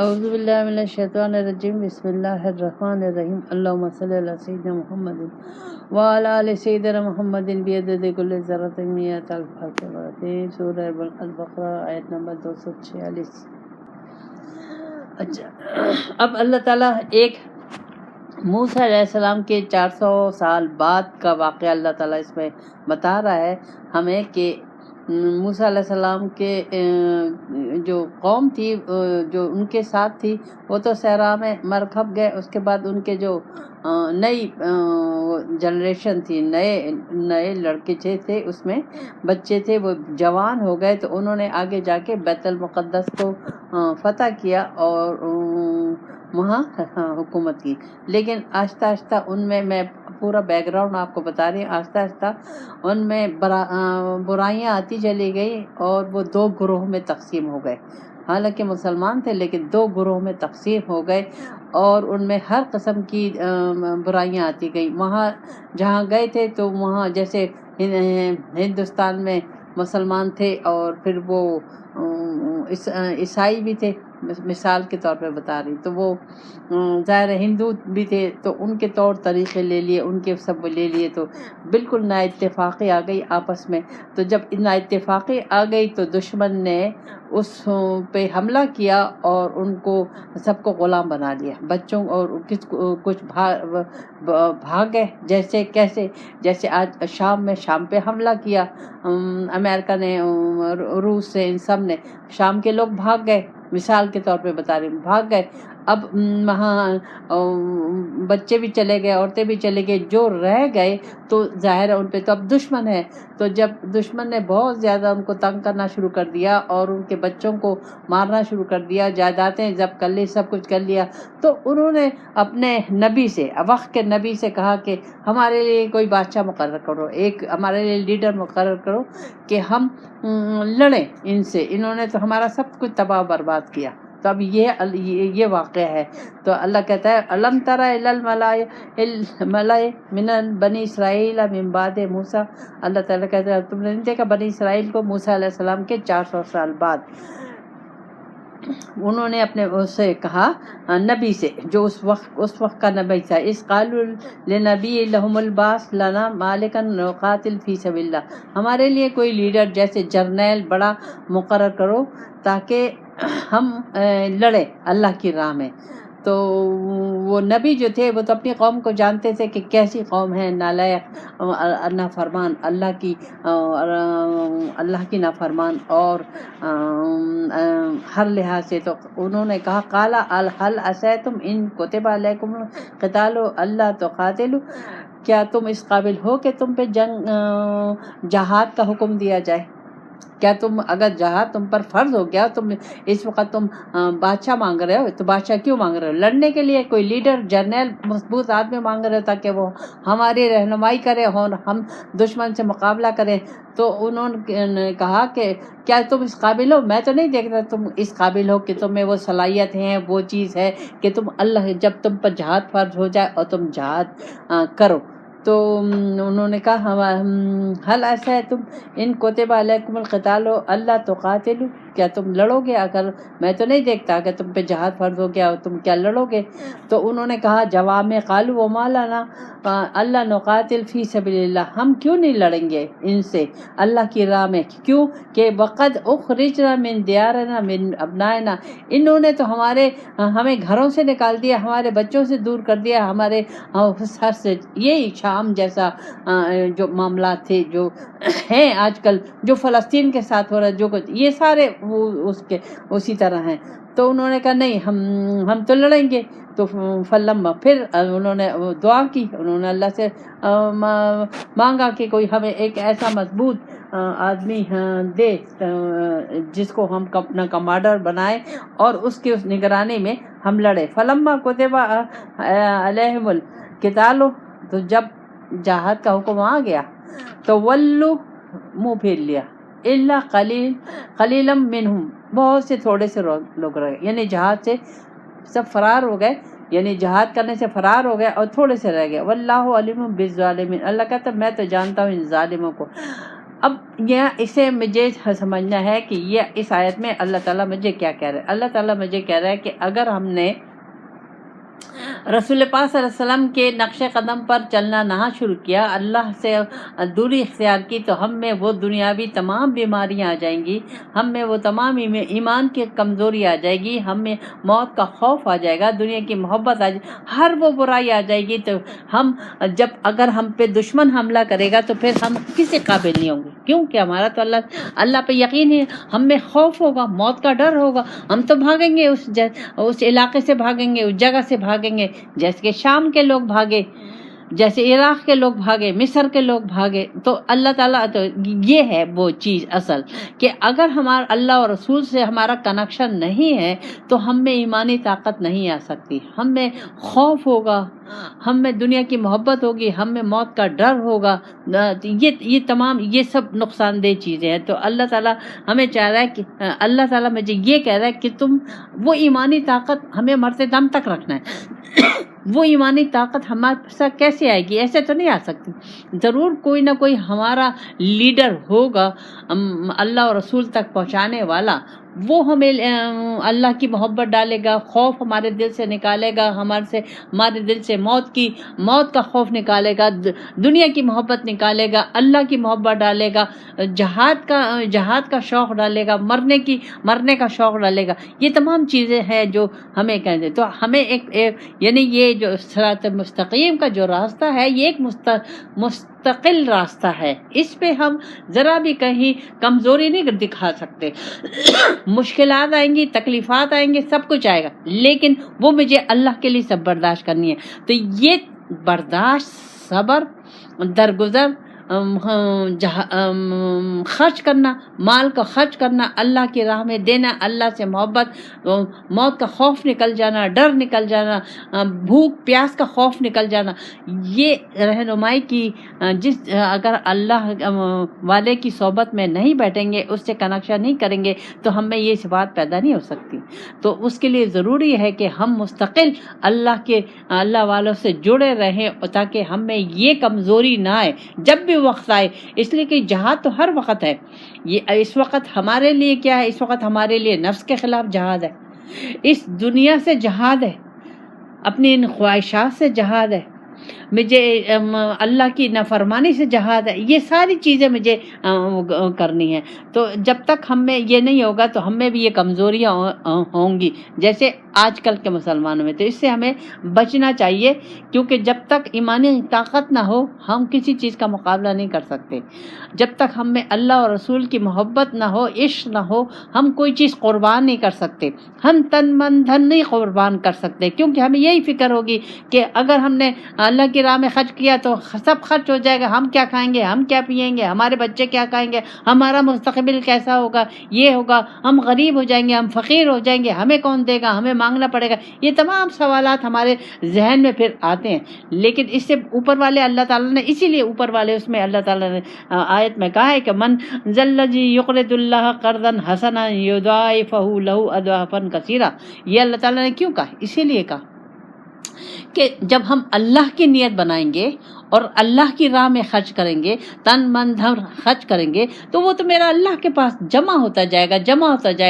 اعوذ باللہ من الشیطان الرجیم بسم اللہ الرحمن الرحیم اللہم صلی علی سیدنا محمد وعلی آل سیدنا محمد بیدد کل ذرۃ میت الف مرتين سورہ البقرہ آیت نمبر 246۔ اچھا، اب اللہ تعالیٰ ایک موسیٰ علیہ السلام کے 400 سال بعد کا واقعہ اللہ تعالیٰ اس میں بتا رہا ہے ہمیں کہ موسیٰ علیہ السلام کے جو قوم تھی جو ان کے ساتھ تھی وہ تو صحرا میں مر کھپ گئے۔ اس کے بعد ان کے جو نئی جنریشن تھی، نئے لڑکے تھے، اس میں بچے تھے، وہ جوان ہو گئے، تو انہوں نے آگے جا کے بیت المقدس کو فتح کیا اور وہاں حکومت کی۔ لیکن آہستہ آہستہ ان میں پورا بیک گراؤنڈ آپ کو بتا رہی ہوں، آہستہ آہستہ ان میں برائیاں آتی چلی گئی اور وہ 2 گروہ میں تقسیم ہو گئے۔ حالانکہ مسلمان تھے لیکن 2 گروہ میں تقسیم ہو گئے اور ان میں ہر قسم کی برائیاں آتی گئیں۔ وہاں جہاں گئے تھے تو وہاں جیسے ہندوستان میں مسلمان تھے اور پھر وہ عیسائی بھی تھے، مثال کے طور پہ بتا رہی، تو وہ ظاہر ہندو بھی تھے تو ان کے طور طریقے لے لیے، ان کے سب لے لیے، تو بالکل نا اتفاقی آ گئی آپس میں۔ تو جب نا اتفاقی آ گئی تو دشمن نے اس پہ حملہ کیا اور ان کو سب کو غلام بنا لیا، بچوں اور کچھ بھاگ گئے، جیسے آج شام پہ حملہ کیا امریکہ نے، روس سے، ان سب نے، شام کے لوگ بھاگ گئے، مثال کے طور پہ بتا رہی ہوں، بھاگ گئے۔ اب وہاں بچے بھی چلے گئے، عورتیں بھی چلے گئے، جو رہ گئے تو ظاہر ہے ان پہ تو اب دشمن ہے، تو جب دشمن نے بہت زیادہ ان کو تنگ کرنا شروع کر دیا اور ان کے بچوں کو مارنا شروع کر دیا، جائیدادیں ضبط کر لی، سب کچھ کر لیا، تو انہوں نے اپنے نبی سے، وقت کے نبی سے کہا کہ ہمارے لیے کوئی بادشاہ مقرر کرو، ایک ہمارے لیے لیڈر مقرر کرو کہ ہم لڑیں ان سے، انہوں نے تو ہمارا سب کچھ تباہ برباد کیا۔ تو اب یہ واقعہ ہے، تو اللہ کہتا ہے الم تر الی الملأ من بنی اسرائیل من بعد موسیٰ، اللہ تعالیٰ کہتا ہے تم نے نہیں دیکھا بنی اسرائیل کو موسیٰ علیہ السلام کے 400 سال بعد انہوں نے اپنے اس سے کہا، نبی سے، جو اس وقت کا نبی تھا، اس قالوا لنبی لہم الباس لنا مالکا نقاتل فی سبیل اللہ، ہمارے لیے کوئی لیڈر جیسے جرنیل بڑا مقرر کرو تاکہ ہم لڑیں اللہ کی راہ میں۔ تو وہ نبی جو تھے وہ تو اپنی قوم کو جانتے تھے کہ کیسی قوم ہے، نالائق، نافرمان، اللہ کی نافرمان، اور ہر لحاظ سے، تو انہوں نے کہا قال هل عسیتم ان کتب علیکم القتال الا تقاتلوا، کیا تم اس قابل ہو کہ تم پہ جہاد کا حکم دیا جائے؟ کیا تم اگر جہاد تم پر فرض ہو گیا، تم اس وقت تم بادشاہ مانگ رہے ہو، تو بادشاہ کیوں مانگ رہے ہو؟ لڑنے کے لیے کوئی لیڈر، جرنیل، مضبوط آدمی مانگ رہے ہو تاکہ وہ ہماری رہنمائی کرے اور ہم دشمن سے مقابلہ کریں۔ تو انہوں نے کہا کہ کیا تم اس قابل ہو؟ میں تو نہیں دیکھ رہا تم اس قابل ہو کہ تمہیں وہ صلاحیت ہے، وہ چیز ہے کہ تم جب تم پر جہاد فرض ہو جائے اور تم جہاد کرو۔ تو انہوں نے کہا حل ایسا ہے تم ان کتب علیکم القتال الا تقاتلوا، کیا تم لڑو گے؟ اگر میں تو نہیں دیکھتا کہ تم پہ جہاد فرض ہو گیا اور تم کیا لڑو گے؟ تو انہوں نے کہا جواب میں قالوا وما لنا الا نقاتل فی سبیل اللہ، ہم کیوں نہیں لڑیں گے ان سے اللہ کی راہ میں؟ کیوں کہ وقد اخرجنا من دیارنا من ابنائنا، انہوں نے تو ہمیں گھروں سے نکال دیا، ہمارے بچوں سے دور کر دیا، ہمارے سر سے، یہی شام جیسا جو معاملات تھے جو ہیں آج کل، جو فلسطین کے ساتھ ہو رہا ہے، جو کچھ یہ سارے وہ اسی طرح ہیں۔ تو انہوں نے کہا نہیں، ہم تو لڑیں گے۔ تو فلما، پھر انہوں نے دعا کی، انہوں نے اللہ سے مانگا کہ کوئی ہمیں ایک ایسا مضبوط آدمی دے جس کو ہم اپنا کمانڈر بنائے اور اس نگرانی میں ہم لڑے۔ فلما کتب علیہم القتال، تو جب جہاد کا حکم آ گیا تو ولو، منہ پھیر لیا، الا قلیلا منہم، بہت سے تھوڑے سے لوگ رہ گئے، یعنی جہاد سے سب فرار ہو گئے، یعنی جہاد کرنے سے فرار ہو گئے اور تھوڑے سے رہ گئے۔ واللہ علیم بالظالمین، اللہ کہتا ہے میں تو جانتا ہوں ان ظالموں کو۔ اب یہ اسے مجھے سمجھنا ہے کہ یہ اس آیت میں اللہ تعالیٰ مجھے کیا کہہ رہا ہے. اللہ تعالیٰ مجھے کہہ رہا ہے کہ اگر ہم نے رسول پاک صلی اللہ علیہ وسلم کے نقش قدم پر چلنا نہ شروع کیا، اللہ سے دوری اختیار کی، تو ہم میں وہ دنیاوی تمام بیماریاں آ جائیں گی، ہم میں وہ تمام ایمان کی کمزوری آ جائے گی، ہم میں موت کا خوف آ جائے گا، دنیا کی محبت آ جائے گی، ہر وہ برائی آ جائے گی. تو ہم اگر ہم پہ دشمن حملہ کرے گا تو پھر ہم کسی قابل نہیں ہوں گے، کیونکہ ہمارا تو اللہ پہ یقین ہے. ہم میں خوف ہوگا، موت کا ڈر ہوگا، ہم تو بھاگیں گے، اس علاقے سے بھاگیں گے، اس جگہ سے بھاگیں گے، جیسے کہ شام کے لوگ بھاگے، جیسے عراق کے لوگ بھاگے، مصر کے لوگ بھاگے. تو اللہ تعالیٰ تو یہ ہے وہ چیز اصل کہ اگر ہمارا اللہ اور رسول سے ہمارا کنیکشن نہیں ہے تو ہم میں ایمانی طاقت نہیں آ سکتی، ہم میں خوف ہوگا، ہم میں دنیا کی محبت ہوگی، ہم میں موت کا ڈر ہوگا. یہ تمام یہ سب نقصان دہ چیزیں ہیں. تو اللہ تعالیٰ ہمیں چاہ رہا ہے کہ اللہ تعالیٰ مجھے یہ کہہ رہا ہے کہ تم وہ ایمانی طاقت ہمیں مرتے دم تک رکھنا ہے. وہ ایمانی طاقت ہمارے ساتھ کیسے آئے گی؟ ایسے تو نہیں آ سکتی. ضرور کوئی نہ کوئی ہمارا لیڈر ہوگا اللہ اور رسول تک پہنچانے والا، وہ ہمیں اللہ کی محبت ڈالے گا، خوف ہمارے دل سے نکالے گا، ہمارے دل سے موت کا خوف نکالے گا، دنیا کی محبت نکالے گا، اللہ کی محبت ڈالے گا، جہاد کا شوق ڈالے گا، مرنے کا شوق ڈالے گا. یہ تمام چیزیں ہیں جو ہمیں کہتے. تو ہمیں یعنی یہ جو صراط مستقیم کا جو راستہ ہے یہ ایک مستقل راستہ ہے، اس پہ ہم ذرا بھی کہیں کمزوری نہیں دکھا سکتے. مشکلات آئیں گی، تکلیفات آئیں گے، سب کچھ آئے گا، لیکن وہ مجھے اللہ کے لیے سب برداشت کرنی ہے. تو یہ برداشت، صبر، درگزر، خرچ کرنا، مال کا خرچ کرنا، اللہ کی راہ میں دینا، اللہ سے محبت، موت کا خوف نکل جانا، ڈر نکل جانا، بھوک پیاس کا خوف نکل جانا، یہ رہنمائی کی اگر اللہ والے کی صحبت میں نہیں بیٹھیں گے، اس سے کنیکشن نہیں کریں گے تو ہم میں یہ بات پیدا نہیں ہو سکتی. تو اس کے لیے ضروری ہے کہ ہم مستقل اللہ والوں سے جڑے رہیں تاکہ ہم میں یہ کمزوری نہ آئے جب بھی وقت آئے. اس لیے کہ جہاد تو ہر وقت ہے. یہ اس وقت ہمارے لیے کیا ہے؟ اس وقت ہمارے لیے نفس کے خلاف جہاد ہے، اس دنیا سے جہاد ہے، اپنی ان خواہشات سے جہاد ہے، مجھے اللہ کی نافرمانی سے جہاد ہے. یہ ساری چیزیں مجھے کرنی ہے. تو جب تک ہم میں یہ نہیں ہوگا تو ہم میں بھی یہ کمزوریاں ہوں گی جیسے آج کل کے مسلمانوں میں. تو اس سے ہمیں بچنا چاہیے، کیونکہ جب تک ایمانی طاقت نہ ہو ہم کسی چیز کا مقابلہ نہیں کر سکتے. جب تک ہم میں اللہ اور رسول کی محبت نہ ہو، عشق نہ ہو، ہم کوئی چیز قربان نہیں کر سکتے. ہم تن من دھن نہیں قربان کر سکتے، کیونکہ ہمیں یہی فکر ہوگی کہ اگر ہم نے اللہ کی راہ میں خرچ کیا تو سب خرچ ہو جائے گا، ہم کیا کھائیں گے، ہم کیا پئیں گے، ہمارے بچے کیا کھائیں گے، ہمارا مستقبل کیسا ہوگا، یہ ہوگا، ہم غریب ہو جائیں گے، ہم فقیر ہو جائیں گے، ہمیں کون دے گا، ہمیں مانگنا پڑے گا. یہ تمام سوالات ہمارے ذہن میں پھر آتے ہیں. لیکن اس سے اوپر والے اللہ تعالیٰ نے، اسی لیے اوپر والے اس میں اللہ تعالیٰ نے آیت میں کہا ہے کہ من ذا الذی یقرض اللہ قرضا حسنا یضاعفہ لہ اضعافا کثیرا. یہ اللہ تعالیٰ نے کیوں کہا؟ اسی لیے کہا کہ جب ہم اللہ کی نیت بنائیں گے اور اللہ کی راہ میں خرچ کریں گے، تن من دھن خرچ کریں گے، تو وہ تو میرا اللہ کے پاس جمع ہوتا جائے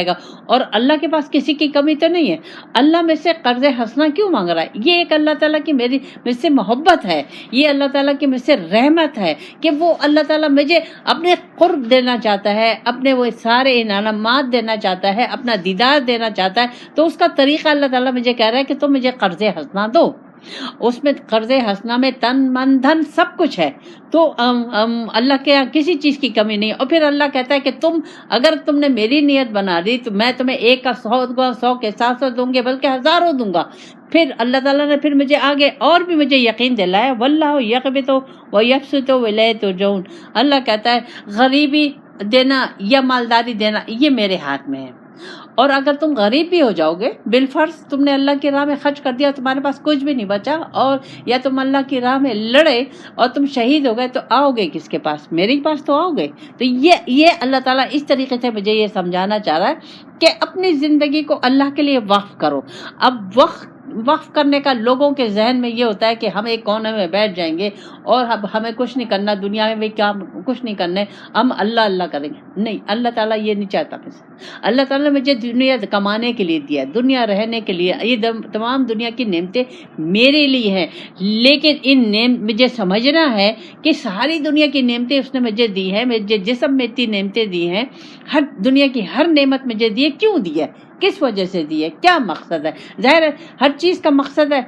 گا. اور اللہ کے پاس کسی کی کمی تو نہیں ہے. اللہ میں سے قرض حسنہ کیوں مانگ رہا ہے؟ یہ ایک اللہ تعالیٰ کی مجھ سے محبت ہے، یہ اللہ تعالیٰ کی مجھ سے رحمت ہے کہ وہ اللہ تعالیٰ مجھے اپنے قرب دینا چاہتا ہے، اپنے وہ سارے انعامات دینا چاہتا ہے، اپنا دیدار دینا چاہتا ہے. تو اس کا طریقہ اللہ تعالیٰ مجھے کہہ رہا ہے کہ تم مجھے قرض حسنہ دو. اس میں قرض حسنہ میں تن من دھن سب کچھ ہے. تو اللہ کے یہاں کسی چیز کی کمی نہیں. اور پھر اللہ کہتا ہے کہ اگر تم نے میری نیت بنا دی تو میں تمہیں 1 کا 100 دوں گا، 100 کے 700 دوں گے، بلکہ ہزاروں دوں گا. پھر اللہ تعالیٰ نے پھر مجھے آگے اور بھی مجھے یقین دلایا، واللہ یقبض ویبسط والیہ ترجعون. اللہ کہتا ہے غریبی دینا یا مالداری دینا یہ میرے ہاتھ میں ہے. اور اگر تم غریب بھی ہو جاؤ گے، بالفرض تم نے اللہ کی راہ میں خرچ کر دیا، تمہارے پاس کچھ بھی نہیں بچا، اور یا تم اللہ کی راہ میں لڑے اور تم شہید ہو گئے، تو آؤ گے کس کے پاس؟ میرے پاس تو آؤ گے. تو یہ اللہ تعالیٰ اس طریقے سے مجھے یہ سمجھانا چاہ رہا ہے کہ اپنی زندگی کو اللہ کے لیے وقف کرو. اب وقف کرنے کا لوگوں کے ذہن میں یہ ہوتا ہے کہ ہم ایک کونے میں بیٹھ جائیں گے اور ہمیں کچھ نہیں کرنا، دنیا میں بھی کیا کچھ نہیں کرنا ہے، ہم اللہ اللہ کریں گے۔ نہیں، اللہ تعالیٰ یہ نہیں چاہتا مجھ سے۔ اللہ تعالیٰ نے مجھے دنیا کمانے کے لیے دیا، دنیا رہنے کے لیے، یہ تمام دنیا کی نعمتیں میرے لیے ہیں، لیکن مجھے سمجھنا ہے کہ ساری دنیا کی نعمتیں اس نے مجھے دی ہیں، مجھے جسم میں اتنی نعمتیں دی ہیں، ہر دنیا کی ہر نعمت مجھے دی ہے، کیوں دی ہے، کس وجہ سے دی ہے، کیا مقصد ہے؟ ظاہر ہے ہر چیز کا مقصد ہے،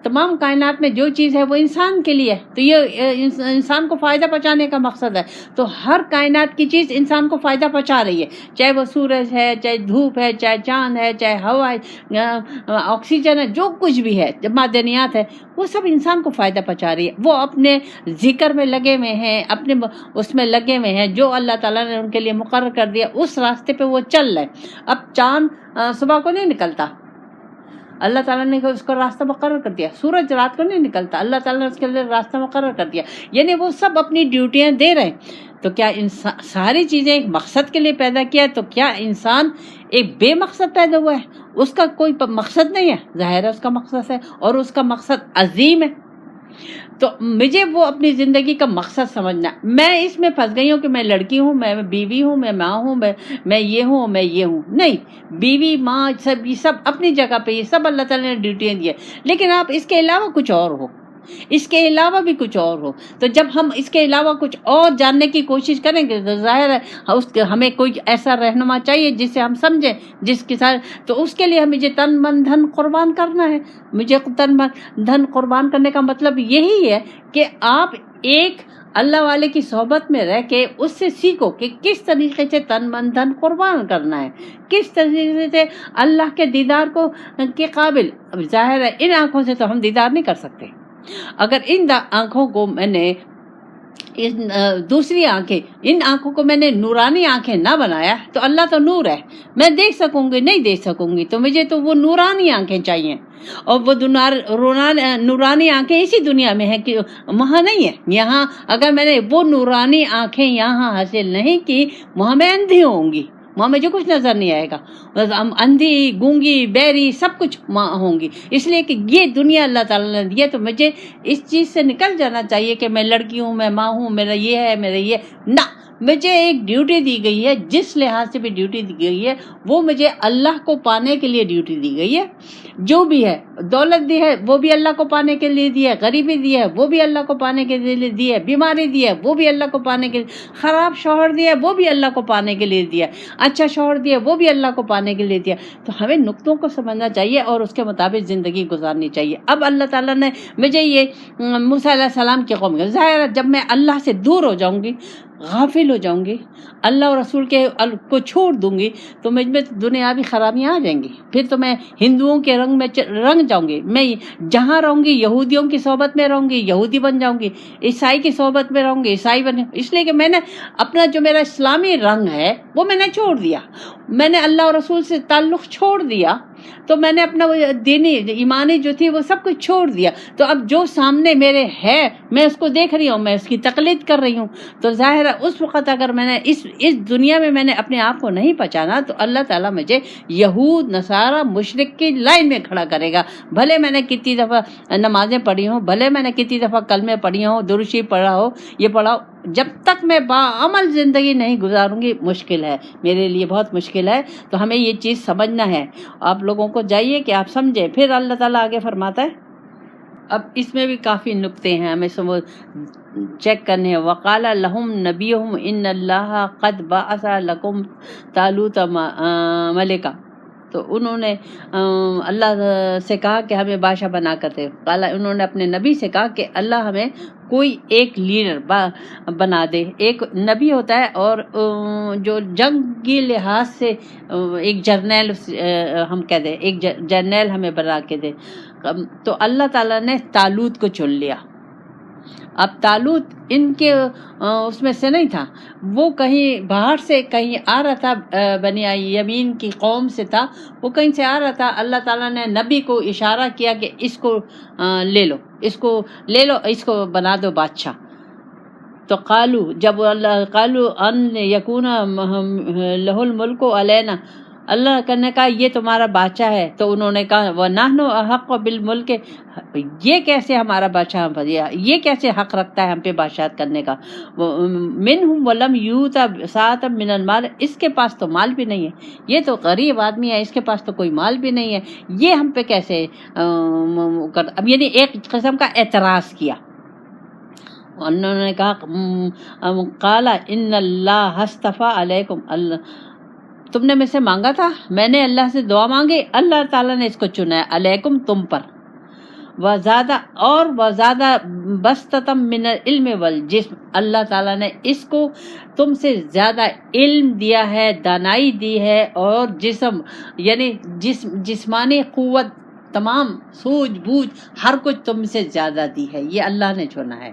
تمام کائنات میں جو چیز ہے وہ انسان کے لیے ہے، تو یہ انسان کو فائدہ پہنچانے کا مقصد ہے، تو ہر کائنات کی چیز انسان کو فائدہ پہنچا رہی ہے، چاہے وہ سورج ہے، چاہے دھوپ ہے، چاہے چاند ہے، چاہے ہوا ہے، آکسیجن ہے، جو کچھ بھی ہے، معدنیات ہے، وہ سب انسان کو فائدہ پہنچا رہی ہے۔ وہ اپنے ذکر میں لگے ہوئے ہیں، اپنے اس میں لگے ہوئے ہیں، جو اللہ تعالیٰ نے ان کے لیے مقرر کر دیا اس راستے پہ وہ چل رہے ہیں۔ اب چاند صبح کو نہیں نکلتا، اللہ تعالیٰ نے اس کا راستہ مقرر کر دیا، سورج رات کو نہیں نکلتا، اللہ تعالیٰ نے اس کے لیے راستہ مقرر کر دیا، یعنی وہ سب اپنی ڈیوٹیاں دے رہے ہیں۔ تو کیا ساری چیزیں ایک مقصد کے لیے پیدا کیا ہے؟ تو کیا انسان ایک بے مقصد پیدا ہوا ہے؟ اس کا کوئی مقصد نہیں ہے، ظاہر ہے اس کا مقصد ہے، اور اس کا مقصد عظیم ہے۔ تو مجھے وہ اپنی زندگی کا مقصد سمجھنا، میں اس میں پھنس گئی ہوں کہ میں لڑکی ہوں، میں بیوی ہوں، میں ماں ہوں، میں یہ ہوں، میں یہ ہوں۔ نہیں، بیوی ماں سب یہ سب اپنی جگہ پہ، یہ سب اللہ تعالیٰ نے ڈیوٹیاں دی ہیں، لیکن آپ اس کے علاوہ کچھ اور ہو، اس کے علاوہ بھی کچھ اور ہو۔ تو جب ہم اس کے علاوہ کچھ اور جاننے کی کوشش کریں گے تو ظاہر ہے ہمیں کوئی ایسا رہنما چاہیے جس سے ہم سمجھیں، جس کے ساتھ، تو اس کے لیے مجھے تن من دھن قربان کرنا ہے۔ مجھے تن من دھن قربان کرنے کا مطلب یہی ہے کہ آپ ایک اللہ والے کی صحبت میں رہ کے اس سے سیکھو کہ کس طریقے سے تن من دھن قربان کرنا ہے، کس طریقے سے اللہ کے دیدار کو کے قابل۔ ظاہر ہے ان آنکھوں سے تو ہم دیدار نہیں کر سکتے، اگر ان آنکھوں کو میں نے دوسری آنکھیں، ان آنکھوں کو میں نے نورانی آنکھیں نہ بنایا تو اللہ تو نور ہے، میں دیکھ سکوں گی نہیں دیکھ سکوں گی، تو مجھے تو وہ نورانی آنکھیں چاہیے، اور وہ نورانی آنکھیں اسی دنیا میں ہیں کہ وہاں نہیں ہے۔ یہاں اگر میں نے وہ نورانی آنکھیں یہاں حاصل نہیں کی، وہاں میں اندھی ہوں گی، وہاں مجھے کچھ نظر نہیں آئے گا، اندھی گونگی بہری سب کچھ ہوں گی، اس لیے کہ یہ دنیا اللہ تعالیٰ نے دی ہے۔ تو مجھے اس چیز سے نکل جانا چاہیے کہ میں لڑکی ہوں، میں ماں ہوں، میرا یہ ہے، میرا یہ نہ، مجھے ایک ڈیوٹی دی گئی ہے، جس لحاظ سے بھی ڈیوٹی دی گئی ہے وہ مجھے اللہ کو پانے کے لیے ڈیوٹی دی گئی ہے۔ جو بھی ہے، دولت دی ہے وہ بھی اللہ کو پانے کے لیے دی ہے، غریبی دی ہے وہ بھی اللہ کو پانے کے لیے دی ہے، بیماری دی ہے وہ بھی اللہ کو پانے کے لیے، خراب شوہر دیا ہے وہ بھی اللہ کو پانے کے لیے دیا، اچھا شوہر دیا وہ بھی اللہ کو پانے کے لیے دیا۔ تو ہمیں نقطوں کو سمجھنا چاہیے اور اس کے مطابق زندگی گزارنی چاہیے۔ اب اللہ تعالیٰ نے مجھے یہ موسیٰ علیہ السلام کی قوم کا، ظاہر ہے جب میں اللہ سے دور ہو جاؤں گی، غافل ہو جاؤں گی، اللہ اور رسول کے کو چھوڑ دوں گی، تو مجھ میں دنیاوی خرابیاں آ جائیں گی، پھر تو میں ہندوؤں کے رنگ میں رنگ جاؤں گی، میں جہاں رہوں گی یہودیوں کی صحبت میں رہوں گی، یہودی بن جاؤں گی، عیسائی کی صحبت میں رہوں گی، عیسائی بن، اس لیے کہ میں نے اپنا جو میرا اسلامی رنگ ہے وہ میں نے چھوڑ دیا، میں نے اللہ اور رسول سے تعلق چھوڑ دیا، تو میں نے اپنا وہ دینی ایمانی جو تھی وہ سب کچھ چھوڑ دیا۔ تو اب جو سامنے میرے ہے میں اس کو دیکھ رہی ہوں، میں اس کی تقلید کر رہی ہوں، تو ظاہر ہے اس وقت اگر میں نے اس دنیا میں میں نے اپنے آپ کو نہیں پہچانا تو اللہ تعالیٰ مجھے یہود نصارہ مشرک کی لائن میں کھڑا کرے گا، بھلے میں نے کتنی دفعہ نمازیں پڑھی ہوں، بھلے میں نے کتنی دفعہ کلمے پڑھی ہوں، درود شریف پڑھا ہو، یہ پڑھا ہو، جب تک میں باعمل زندگی نہیں گزاروں گی مشکل ہے، میرے لیے بہت مشکل ہے۔ تو ہمیں یہ چیز سمجھنا ہے، آپ لوگوں کو چاہیے کہ آپ سمجھیں۔ پھر اللہ تعالیٰ آگے فرماتا ہے، اب اس میں بھی کافی نکتے ہیں ہمیں چیک کرنے ہیں۔ وقال لهم نبیہم ان اللہ قد بعث لکم طالوت ملکا، تو انہوں نے اللہ سے کہا کہ ہمیں بادشاہ بنا کر دے، انہوں نے اپنے نبی سے کہا کہ اللہ ہمیں کوئی ایک لیڈر بنا دے۔ ایک نبی ہوتا ہے اور جو جنگی لحاظ سے ایک جرنیل ہم کہہ دیں، ایک جرنیل ہمیں بنا کے دے۔ تو اللہ تعالیٰ نے طالوت کو چن لیا۔ اب طالوت ان کے اس میں سے نہیں تھا، وہ کہیں باہر سے کہیں آ رہا تھا، بنی یمین کی قوم سے تھا، وہ کہیں سے آ رہا تھا۔ اللہ تعالیٰ نے نبی کو اشارہ کیا کہ اس کو لے لو، اس کو لے لو، اس کو بنا دو بادشاہ۔ تو قالو، جب اللہ قالو ان یکون لہ الملک علینا، اللہ کرنے کا یہ تمہارا بادشاہ ہے، تو انہوں نے کہا وَنَحْنُ أَحَقُّ بِالْمُلْكِ، یہ کیسے ہمارا بادشاہ، یہ کیسے حق رکھتا ہے ہم پہ بادشاہت کرنے کا، مِنْهُمْ وَلَمْ يُؤْتَ سَعَةً مِنَ الْمَالِ، اس کے پاس تو مال بھی نہیں ہے، یہ تو غریب آدمی ہے، اس کے پاس تو کوئی مال بھی نہیں ہے، یہ ہم پہ کیسے اب یعنی ایک قسم کا اعتراض کیا۔ انہوں نے کہا قال ان اللہ اصطفیٰ علیکم، تم نے مجھ سے مانگا تھا، میں نے اللہ سے دعا مانگی، اللہ تعالیٰ نے اس کو چنا ہے، علیکم تم پر، وزادہ بسطتم من العلم والجسم، اللہ تعالیٰ نے اس کو تم سے زیادہ علم دیا ہے، دانائی دی ہے، اور جسم یعنی جسمانی قوت، تمام سوجھ بوجھ ہر کچھ تم سے زیادہ دی ہے، یہ اللہ نے چنا ہے۔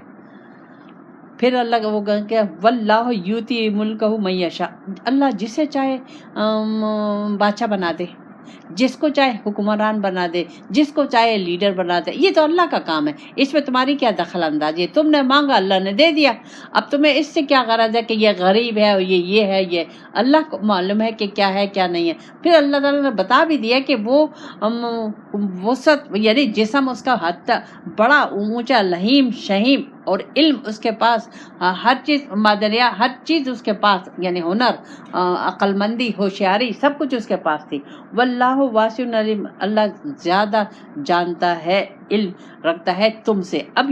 پھر اللہ کا وہ کہ واللہ یوتی ملکہ من یشاء، اللہ جسے چاہے بادشاہ بنا دے، جس کو چاہے حکمران بنا دے، جس کو چاہے لیڈر بنا دے، یہ تو اللہ کا کام ہے، اس میں تمہاری کیا دخل اندازی ہے، تم نے مانگا اللہ نے دے دیا، اب تمہیں اس سے کیا غرض ہے کہ یہ غریب ہے اور یہ ہے، یہ اللہ کو معلوم ہے کہ کیا ہے کیا نہیں ہے۔ پھر اللہ تعالیٰ نے بتا بھی دیا کہ وہ وسط یعنی جسم اس کا حتی بڑا اونچا لہیم شہیم، اور علم اس کے پاس ہر چیز، مادریا ہر چیز اس کے پاس، یعنی ہنر، عقل مندی، ہوشیاری، سب کچھ اس کے پاس تھی۔ واللہ واسع علیم، اللہ زیادہ جانتا ہے، علم رکھتا ہے تم سے۔ اب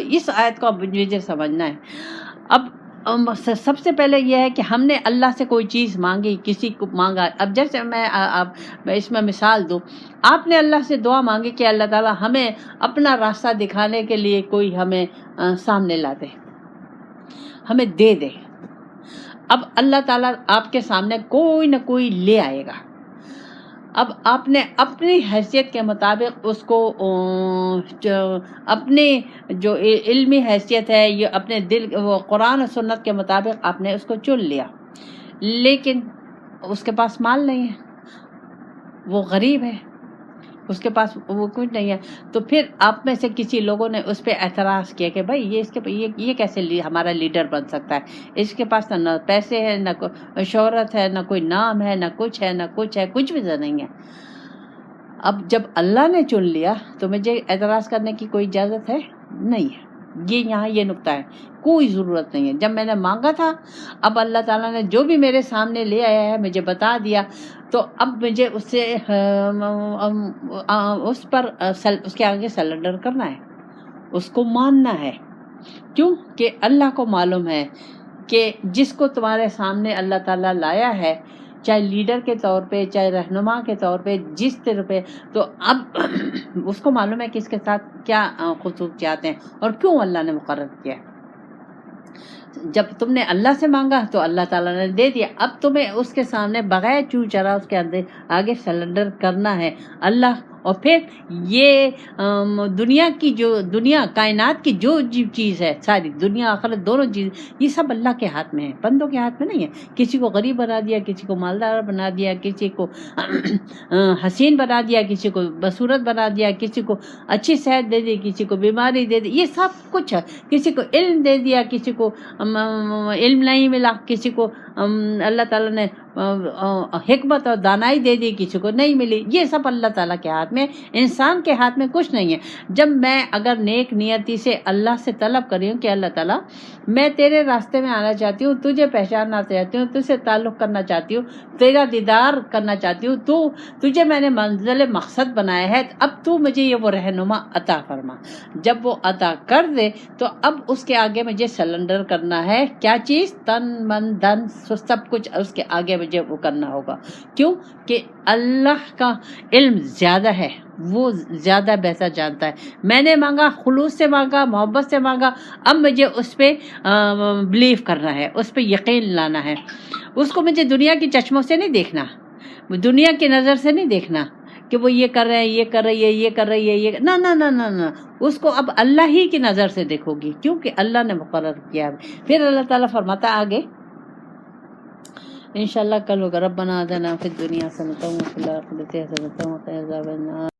اس آیت کو اب مجھے سمجھنا ہے۔ اب سب سے پہلے یہ ہے کہ ہم نے اللہ سے کوئی چیز مانگی، کسی کو مانگا، اب جیسے میں اس میں مثال دوں، آپ نے اللہ سے دعا مانگی کہ اللہ تعالیٰ ہمیں اپنا راستہ دکھانے کے لیے کوئی ہمیں سامنے لا دے، ہمیں دے دے۔ اب اللہ تعالیٰ آپ کے سامنے کوئی نہ کوئی لے آئے گا، اب آپ نے اپنی حیثیت کے مطابق اس کو اپنی جو علمی حیثیت ہے، یہ اپنے دل وہ قرآن و سنت کے مطابق آپ نے اس کو چن لیا، لیکن اس کے پاس مال نہیں ہے، وہ غریب ہے، اس کے پاس وہ کچھ نہیں ہے، تو پھر آپ میں سے کسی لوگوں نے اس پہ اعتراض کیا کہ بھائی یہ کیسے ہمارا لیڈر بن سکتا ہے، اس کے پاس نہ پیسے ہیں، نہ شہرت ہے، نہ کوئی نام ہے، نہ کچھ ہے، نہ کچھ ہے، کچھ بھی نہیں ہے۔ اب جب اللہ نے چن لیا تو مجھے اعتراض کرنے کی کوئی اجازت ہے نہیں ہے، یہاں یہ نقطہ ہے، کوئی ضرورت نہیں ہے۔ جب میں نے مانگا تھا، اب اللہ تعالیٰ نے جو بھی میرے سامنے لے آیا ہے مجھے بتا دیا، تو اب مجھے اس سے اس کے آگے سرنڈر کرنا ہے، اس کو ماننا ہے، کیوں کہ اللہ کو معلوم ہے کہ جس کو تمہارے سامنے اللہ تعالیٰ لایا ہے، چاہے لیڈر کے طور پہ، چاہے رہنما کے طور پہ، جس طرح پہ، تو اب اس کو معلوم ہے کہ اس کے ساتھ کیا خصوصیات ہیں اور کیوں اللہ نے مقرر کیا ہے۔ جب تم نے اللہ سے مانگا تو اللہ تعالیٰ نے دے دیا، اب تمہیں اس کے سامنے بغیر چو چرا اس کے اندر آگے سرنڈر کرنا ہے اللہ۔ اور پھر یہ دنیا کائنات کی جو چیز ہے، ساری دنیا آخرت دونوں چیز، یہ سب اللہ کے ہاتھ میں ہے، بندوں کے ہاتھ میں نہیں ہے۔ کسی کو غریب بنا دیا، کسی کو مالدار بنا دیا، کسی کو حسین بنا دیا، کسی کو بصورت بنا دیا، کسی کو اچھی صحت دے دی، کسی کو بیماری دے دی، یہ سب کچھ ہے۔ کسی کو علم دے دیا، کسی کو علم نہیں ملا، کسی کو اللہ تعالیٰ نے حکمت اور دانائی دے دی، کسی کو نہیں ملی، یہ سب اللہ تعالیٰ کے ہاتھ میں، انسان کے ہاتھ میں کچھ نہیں ہے۔ جب میں اگر نیک نیتی سے اللہ سے طلب کر رہی ہوں کہ اللہ تعالیٰ میں تیرے راستے میں آنا چاہتی ہوں، تجھے پہچاننا چاہتی ہوں، تجھ سے تعلق کرنا چاہتی ہوں، تیرا دیدار کرنا چاہتی ہوں، تجھے میں نے منزل مقصد بنایا ہے، اب تو مجھے یہ وہ رہنما عطا فرما۔ جب وہ عطا کر دے تو اب اس کے آگے مجھے سرنڈر کرنا ہے، کیا چیز؟ تن من دھن سب کچھ اس کے آگے مجھے وہ کرنا ہوگا، کیوں کہ اللہ کا علم زیادہ ہے، وہ زیادہ بہتر جانتا ہے۔ میں نے مانگا، خلوص سے مانگا، محبت سے مانگا، اب مجھے اس پہ بلیو کرنا ہے، اس پہ یقین لانا ہے۔ اس کو مجھے دنیا کی چشموں سے نہیں دیکھنا، دنیا کی نظر سے نہیں دیکھنا کہ وہ یہ کر رہے ہیں، یہ کر رہی ہے، یہ کر رہی ہے، یہ نہ نہ نہ نہ نہ، اس کو اب اللہ ہی کی نظر سے دیکھو گی، کیونکہ اللہ نے مقرر کیا ہے۔ پھر اللہ تعالیٰ فرماتا آگے انشاءاللہ کل ہوگا، ربنا آتنا فی الدنیا حسنۃ وفی الآخرۃ حسنۃ وقنا عذاب النار۔